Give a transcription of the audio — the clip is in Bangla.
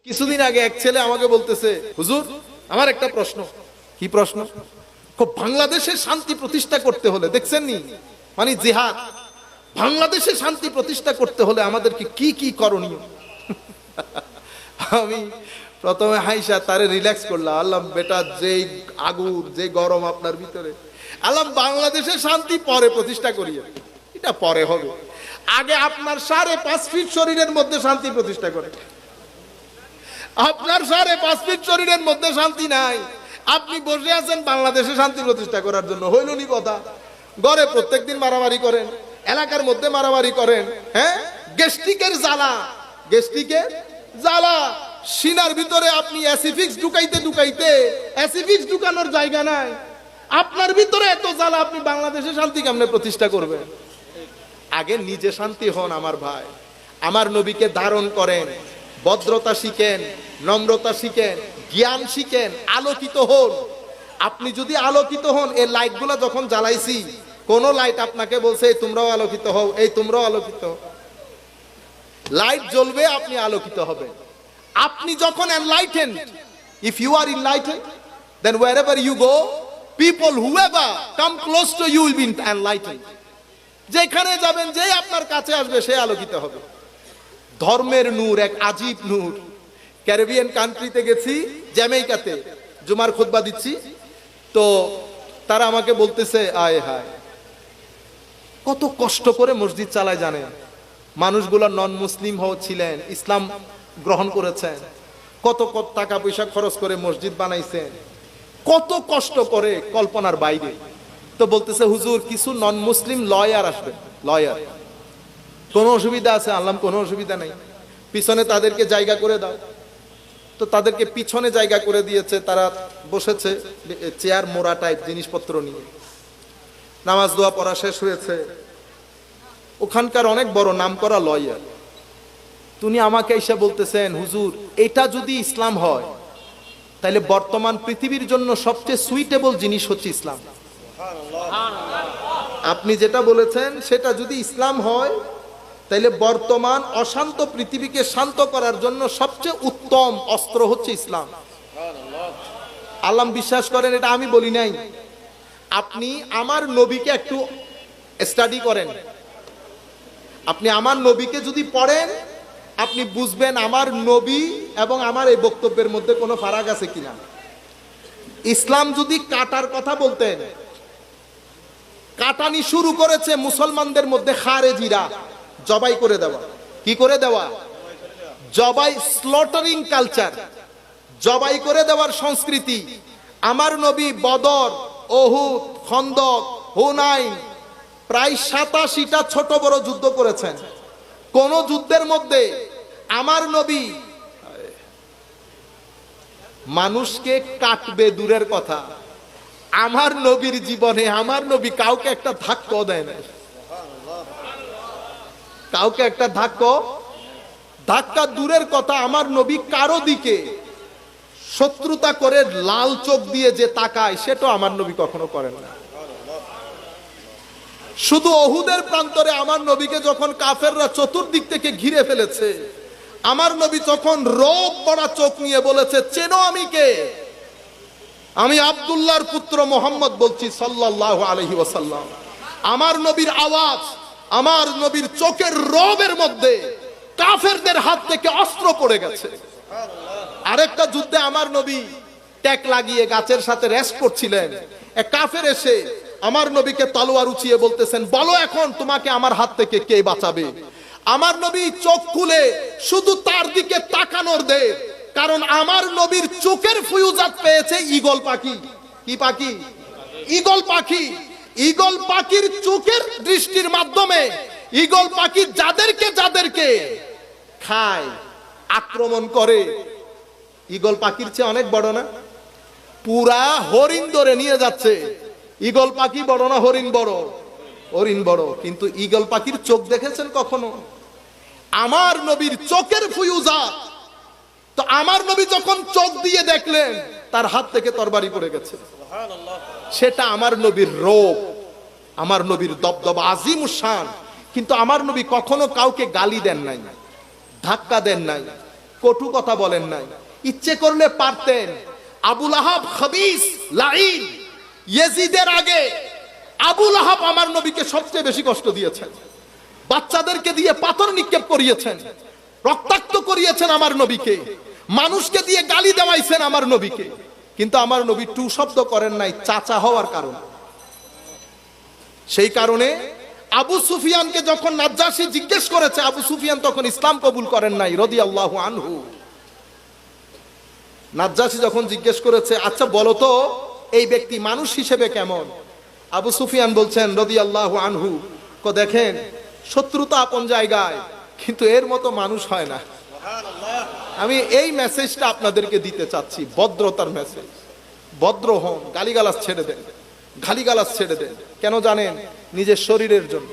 কিছুদিন আগে এক ছেলে আমাকে বলতেছে, হুজুর আমার একটা প্রশ্ন। কি প্রশ্ন? বাংলাদেশে শান্তি প্রতিষ্ঠা করতে হলে, দেখছেন নি মানে জিহাদ, বাংলাদেশে শান্তি প্রতিষ্ঠা করতে হলে আমাদেরকে কি কি করণীয়? আমি প্রথমে হাইসা তারে রিল্যাক্স করলাম, আল্লাহ বেটা যেই আগুন যে গরম আপনার ভিতরে, আল্লাহ বাংলাদেশে শান্তি পরে প্রতিষ্ঠা করিয়ে, এটা পরে হবে, আগে আপনার 5.5 ফিট শরীরের মধ্যে শান্তি প্রতিষ্ঠা করে। আপনার 5.5 ফিট শরীরের মধ্যে শান্তি নাই, আপনি বসে আছেন বাংলাদেশে শান্তি প্রতিষ্ঠা করার জন্য। হইল নি কথা? ঘরে প্রত্যেকদিন মারামারি করেন, এলাকার মধ্যে মারামারি করেন, হ্যাঁ, গ্যাস্ট্রিকের জ্বালা, গ্যাস্ট্রিকের জ্বালা, সিনার ভিতরে আপনি অ্যাসিফিক্স ঢুকাইতে ঢুকাইতে অ্যাসিফিক্স ঢুকানোর জায়গা নাই, আপনার ভিতরে এত জ্বালা, আপনি বাংলাদেশে শান্তি কেমনে প্রতিষ্ঠা করবেন? আগে নিজে শান্তি হন আমার ভাই, আমার নবীকে ধারণ করেন, ভদ্রতা শিখেন, নম্রতা শিখেন, জ্ঞান শিখেন, আলোকিত হন। আপনি যদি আলোকিত হন, এই লাইটগুলো যখন জ্বালাইছি, কোন লাইট আপনাকে বলছে এই তোমরাও আলোকিত হও, এই তোমরাও আলোকিত, লাইট জ্বলবে, আপনি আলোকিত হবেন। আপনি যখন enlightened, if you are enlightened, then wherever you go, people whoever come close to you will be enlightened. যেখানে যাবেন, যে আপনার কাছে আসবে সে আলোকিত হবে। ধর্মের নূর, এক আজীব নূর। ক্যারিবিয়ান কান্ট্রিতে গেছি, জ্যামাইকাতে, জুমার খুতবা দিচ্ছি, তো তারা আমাকে বলতেছে, আয় হায় কত কষ্ট করে মসজিদ চালায় জানেন, মানুষগুলো নন মুসলিম ছিলেন, ইসলাম গ্রহণ করেছেন, কত কত টাকা পয়সা খরচ করে মসজিদ বানাইছেন, কত কষ্ট করে, কল্পনার বাইরে। তো বলতেছে, হুজুর কিছু নন মুসলিম লয়ার আসবে, লয়ার, কোনো অসুবিধা আছে? আল্লাহ কোনো অসুবিধা নাই, পিছনে তাদেরকে জায়গা করে দাও। তো তাদেরকে পিছনে জায়গা করে দিয়েছে, তারা বসেছে চেয়ার মোড়া টাইপ জিনিসপত্র নিয়ে, নামাজ দোয়া পড়া শেষ হয়েছে। ওখানকার অনেক বড় নামকরা লয়ার, তিনি আমাকে এসে বলতেছেন, হুজুর এটা যদি ইসলাম হয় তাহলে বর্তমান পৃথিবীর জন্য সবচেয়ে সুইটেবল জিনিস হচ্ছে ইসলাম। আপনি যেটা বলেছেন সেটা যদি ইসলাম হয় তাহলে বর্তমান অশান্ত পৃথিবীকে শান্ত করার জন্য সবচেয়ে উত্তম অস্ত্র হচ্ছে ইসলাম। আল্লাহ বিশ্বাস করেন, এটা আমি বলি নাই, আপনি আমার নবীকে একটু স্টাডি করেন, আপনি আমার নবীকে যদি পড়েন, আপনি বুঝবেন আমার নবী এবং আমার এই বক্তব্যের মধ্যে কোনো ফারাক আছে কিনা। ইসলাম যদি কাটার কথা বলতেন, কাটানি শুরু করেছে মুসলমানদের মধ্যে খারেজিরা, জবাই করে দেওয়া। কি করে দেওয়া? জবাই, স্লটারিং কালচার, জবাই করে দেওয়ার সংস্কৃতি। আমার নবী বদর, উহুদ, খন্দক, হুনাইন, প্রায় 87টা ছোট বড় যুদ্ধ করেছেন। কোন যুদ্ধের মধ্যে আমার নবী মানুষকে কাটবে দূরের কথা, আমার নবীর জীবনে আমার নবী কাউকে একটা ধাক্কা দেয় না, কাউকে একটা ধাক্কা দূরের কথা, আমার নবী কারো দিকে শত্রুতা করে লাল চোখ দিয়ে যে তাকায়, সেটা আমার নবী কখনো করেন না। শুধু উহুদের প্রান্তরে আমার নবীকে যখন কাফেররা চতুর্দিক থেকে ঘিরে ফেলেছে, আমার নবী তখন রোব পড়া চোখ নিয়ে বলেছে, চেনো আমি কে? আমি আব্দুল্লাহর পুত্র মোহাম্মদ বলছি সাল্লাল্লাহু আলাইহি ওয়াসাল্লাম। আমার নবীর আওয়াজ, আমার নবীর চোখের রবের মধ্যে কাফেরদের হাত থেকে অস্ত্র পড়ে গেছে। আরেকটা যুদ্ধে আমার নবী ট্যাক লাগিয়ে গাছের সাথে রেস্ট করছিলেন, এক কাফের এসে আমার নবীকে তলোয়ার উঁচিয়ে বলতেছেন, বলো এখন তোমাকে আমার হাত থেকে কে বাঁচাবে? আমার নবী চোখ খুলে শুধু তার দিকে তাকানোর দে, কারণ আমার নবীর চোখের ফিউজাত পেয়েছে ঈগল পাখি। কি পাখি? ঈগল পাখি। ঈগল পাখির চোখের দৃষ্টির মাধ্যমে ঈগল পাখি যাদেরকে খায়, আক্রমণ করে, ঈগল পাখির চেয়ে অনেক বড় না? পুরা হরিণ ধরে নিয়ে যাচ্ছে। ঈগল পাখি বড় না হরিণ বড়? হরিণ বড়। কিন্তু ঈগল পাখির চোখ দেখেছেন কখনো? আমার নবীর চোখের ফিউজাত। তো আমার নবী যখন চোখ দিয়ে দেখলেন, তার হাত থেকে তরবারি পড়ে গেছে। সেটা আমার নবীর রূপ, আমার নবীর দবদবা, আজিমুস শান। কিন্তু আমার নবী কখনো কাউকে গালি দেন নাই, ধাক্কা দেন নাই, কটু কথা বলেন নাই, ইচ্ছে করলে পারতেন। আবুল আহাব খবিস লাইন, ইয়েজিদের আগে আবুল আহাব আমার নবীকে সবচেয়ে বেশি কষ্ট দিয়েছেন, বাচ্চাদেরকে দিয়ে পাথর নিক্ষেপ করিয়েছেন, রক্তাক্ত করিয়েছেন আমার নবীকে, মানুষকে দিয়ে গালি দেওয়াইছেন আমার নবীকে, কিন্তু আমার নবী টু শব্দ করেন নাই চাচা হওয়ার কারণে। সেই কারণে আবু সুফিয়ানকে যখন নাজ্জাশী জিজ্ঞেস করেছে, আবু সুফিয়ান তখন ইসলাম কবুল করেন নাই রাদিয়াল্লাহু আনহু। নাজ্জাশী যখন জিজ্ঞেস করেছে, আচ্ছা বলো তো এই ব্যক্তি মানুষ হিসেবে কেমন, আবু সুফিয়ান বলছেন রাদিয়াল্লাহু আনহু, দেখেন শত্রুতা আপন জায়গায়, কিন্তু এর মতো মানুষ হয় না। আমি এই মেসেজটা আপনাদেরকে দিতে চাচ্ছি, ভদ্রতার মেসেজ। ভদ্র হন, গালিগালাজ ছেড়ে দেন, গালিগালাজ ছেড়ে দেন। কেন জানেন? নিজের শরীরের জন্য।